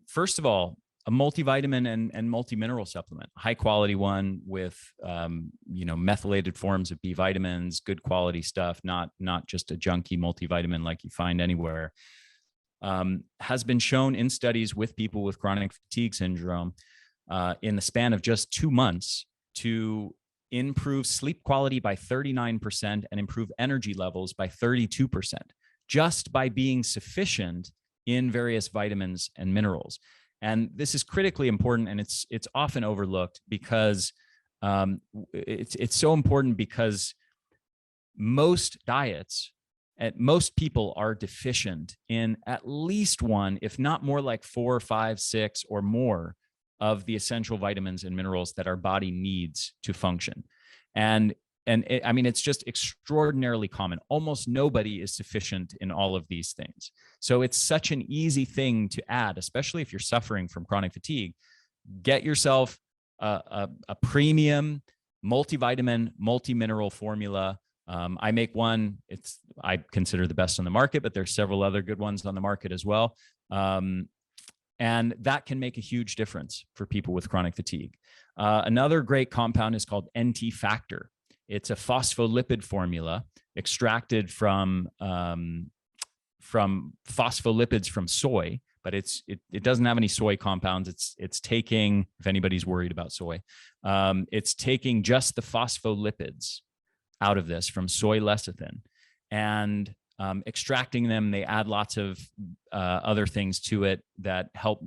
first of all, a multivitamin and multi-mineral supplement, high quality one with methylated forms of B vitamins, good quality stuff, not just a junky multivitamin like you find anywhere, has been shown in studies with people with chronic fatigue syndrome in the span of just 2 months to improve sleep quality by 39% and improve energy levels by 32%, just by being sufficient in various vitamins and minerals. And this is critically important, and it's often overlooked because it's so important because most diets and most people are deficient in at least one, if not more, like 4, 5, 6 or more of the essential vitamins and minerals that our body needs to function. And it's just extraordinarily common. Almost nobody is sufficient in all of these things. So it's such an easy thing to add, especially if you're suffering from chronic fatigue. Get yourself a premium multivitamin, multi-mineral formula. I make one. I consider the best on the market, but there's several other good ones on the market as well. And that can make a huge difference for people with chronic fatigue. Another great compound is called NT Factor. It's a phospholipid formula extracted from phospholipids from soy, but it doesn't have any soy compounds. It's taking, if anybody's worried about soy, it's taking just the phospholipids out of this from soy lecithin and extracting them. They add lots of other things to it that help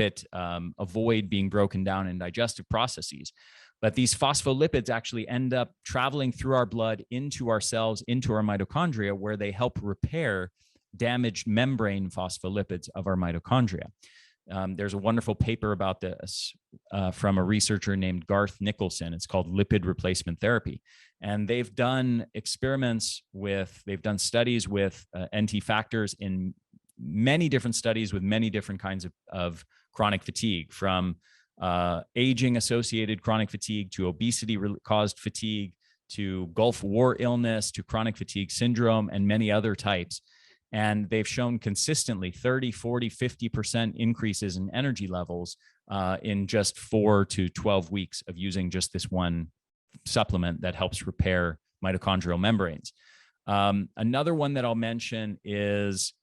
it avoid being broken down in digestive processes. But these phospholipids actually end up traveling through our blood into our cells, into our mitochondria, where they help repair damaged membrane phospholipids of our mitochondria. There's a wonderful paper about this from a researcher named Garth Nicholson. It's called Lipid Replacement Therapy. And they've done studies with NT factors in many different studies with many different kinds of chronic fatigue, from aging-associated chronic fatigue to obesity-caused fatigue to Gulf War illness to chronic fatigue syndrome and many other types. And they've shown consistently 30, 40, 50% increases in energy levels in just 4 to 12 weeks of using just this one supplement that helps repair mitochondrial membranes. Another one that I'll mention is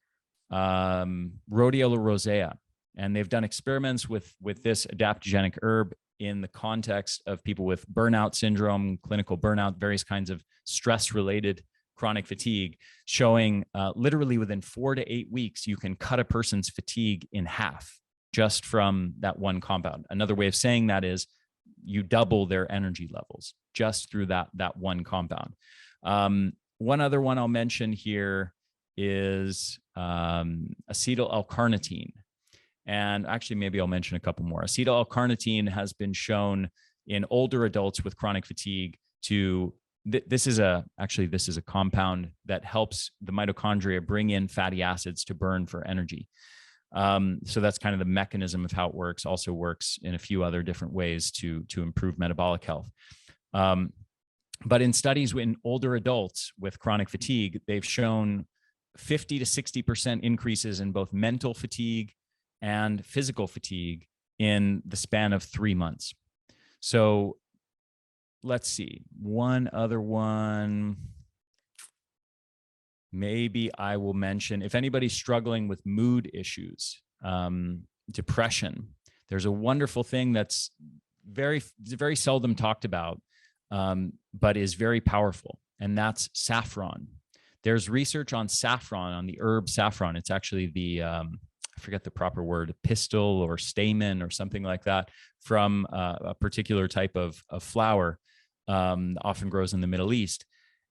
rhodiola rosea. And they've done experiments with this adaptogenic herb in the context of people with burnout syndrome, clinical burnout, various kinds of stress-related chronic fatigue, showing literally within 4 to 8 weeks, you can cut a person's fatigue in half just from that one compound. Another way of saying that is you double their energy levels just through that one compound. One other one I'll mention here is acetyl L-carnitine. And actually, maybe I'll mention a couple more. Acetyl L-carnitine has been shown in older adults with chronic fatigue to this is a compound that helps the mitochondria bring in fatty acids to burn for energy. So that's kind of the mechanism of how it works. Also works in a few other different ways to improve metabolic health. But in studies in older adults with chronic fatigue, they've shown 50 to 60% increases in both mental fatigue and physical fatigue in the span of 3 months. So let's see, one other one. Maybe I will mention, if anybody's struggling with mood issues, depression, there's a wonderful thing that's very seldom talked about, but is very powerful, and that's saffron. There's research on saffron, on the herb saffron. It's actually the, I forget the proper word, pistil or stamen or something like that, from a particular type of flower, often grows in the Middle East.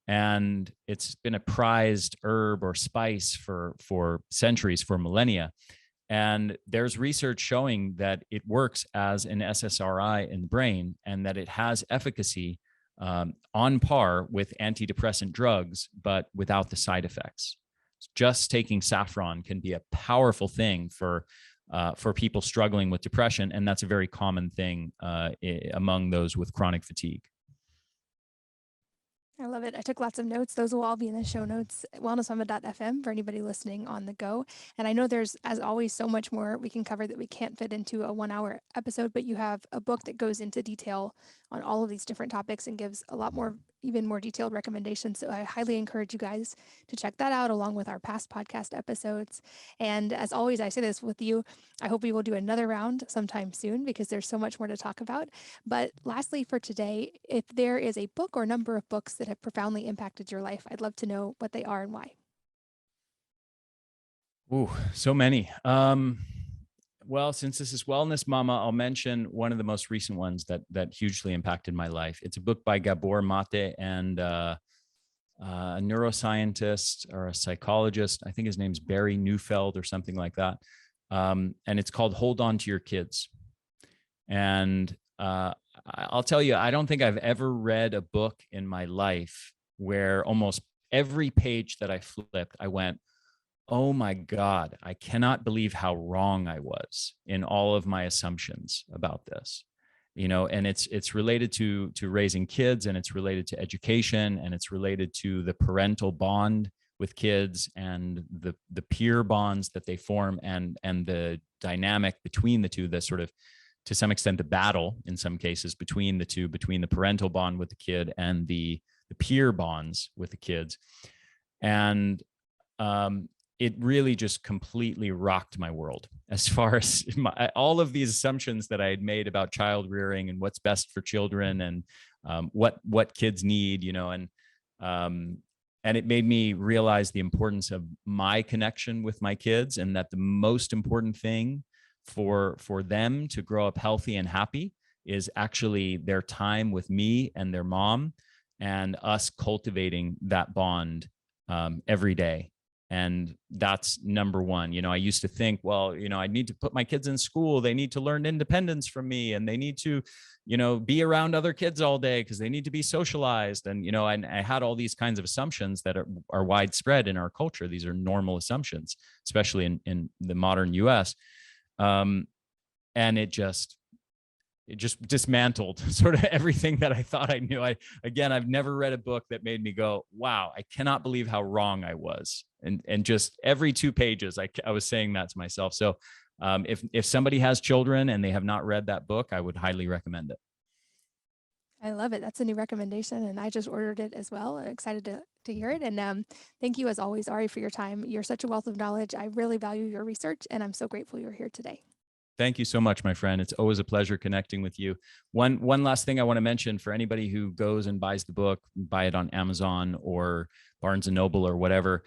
And it's been a prized herb or spice for centuries, for millennia. And there's research showing that it works as an SSRI in the brain, and that it has efficacy on par with antidepressant drugs, but without the side effects. Just taking saffron can be a powerful thing for people struggling with depression, and that's a very common thing among those with chronic fatigue. I love it. I took lots of notes. Those will all be in the show notes, wellnessmama.fm, for anybody listening on the go. And I know there's, as always, so much more we can cover that we can't fit into a 1 hour episode, but you have a book that goes into detail on all of these different topics and gives a lot more, even more detailed recommendations. So I highly encourage you guys to check that out, along with our past podcast episodes. And as always, I say this with you, I hope we will do another round sometime soon, because there's so much more to talk about. But lastly, for today, if there is a book or number of books that have profoundly impacted your life, I'd love to know what they are and why. Ooh, so many. Well, since this is Wellness Mama, I'll mention one of the most recent ones that hugely impacted my life. It's a book by Gabor Mate and a neuroscientist or a psychologist. I think his name's Barry Neufeld or something like that. And it's called Hold On to Your Kids. And I'll tell you, I don't think I've ever read a book in my life where almost every page that I flipped, I went, oh my God, I cannot believe how wrong I was in all of my assumptions about this. And it's related to raising kids, and it's related to education, and it's related to the parental bond with kids, and the peer bonds that they form, and the dynamic between the two, the sort of, to some extent, the battle in some cases between the two, between the parental bond with the kid and the peer bonds with the kids. And it really just completely rocked my world, as far as all of these assumptions that I had made about child rearing and what's best for children, and what kids need, and it made me realize the importance of my connection with my kids, and that the most important thing for them to grow up healthy and happy is actually their time with me and their mom, and us cultivating that bond every day. And that's number one. I used to think, well, I need to put my kids in school. They need to learn independence from me, and they need to, be around other kids all day because they need to be socialized. And, and I had all these kinds of assumptions that are widespread in our culture. These are normal assumptions, especially in the modern US. And it just dismantled sort of everything that I thought I knew. I've never read a book that made me go, wow, I cannot believe how wrong I was. And just every 2 pages, I was saying that to myself. So if somebody has children and they have not read that book, I would highly recommend it. I love it. That's a new recommendation, and I just ordered it as well. I'm excited to hear it. And thank you, as always, Ari, for your time. You're such a wealth of knowledge. I really value your research, and I'm so grateful you're here today. Thank you so much, my friend. It's always a pleasure connecting with you. One last thing I want to mention for anybody who goes and buys the book, buy it on Amazon or Barnes & Noble or whatever,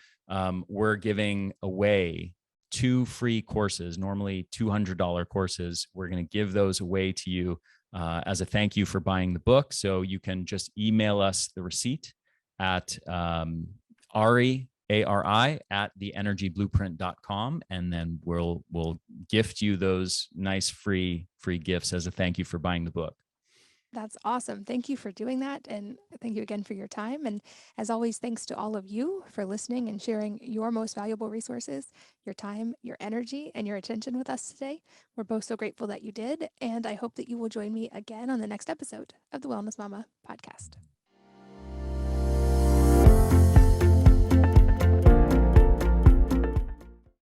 we're giving away 2 free courses, normally $200 courses. We're going to give those away to you as a thank you for buying the book. So you can just email us the receipt at Ari, ARI, at theenergyblueprint.com. And then we'll gift you those nice free gifts as a thank you for buying the book. That's awesome. Thank you for doing that. And thank you again for your time. And as always, thanks to all of you for listening and sharing your most valuable resources, your time, your energy, and your attention with us today. We're both so grateful that you did. And I hope that you will join me again on the next episode of the Wellness Mama podcast.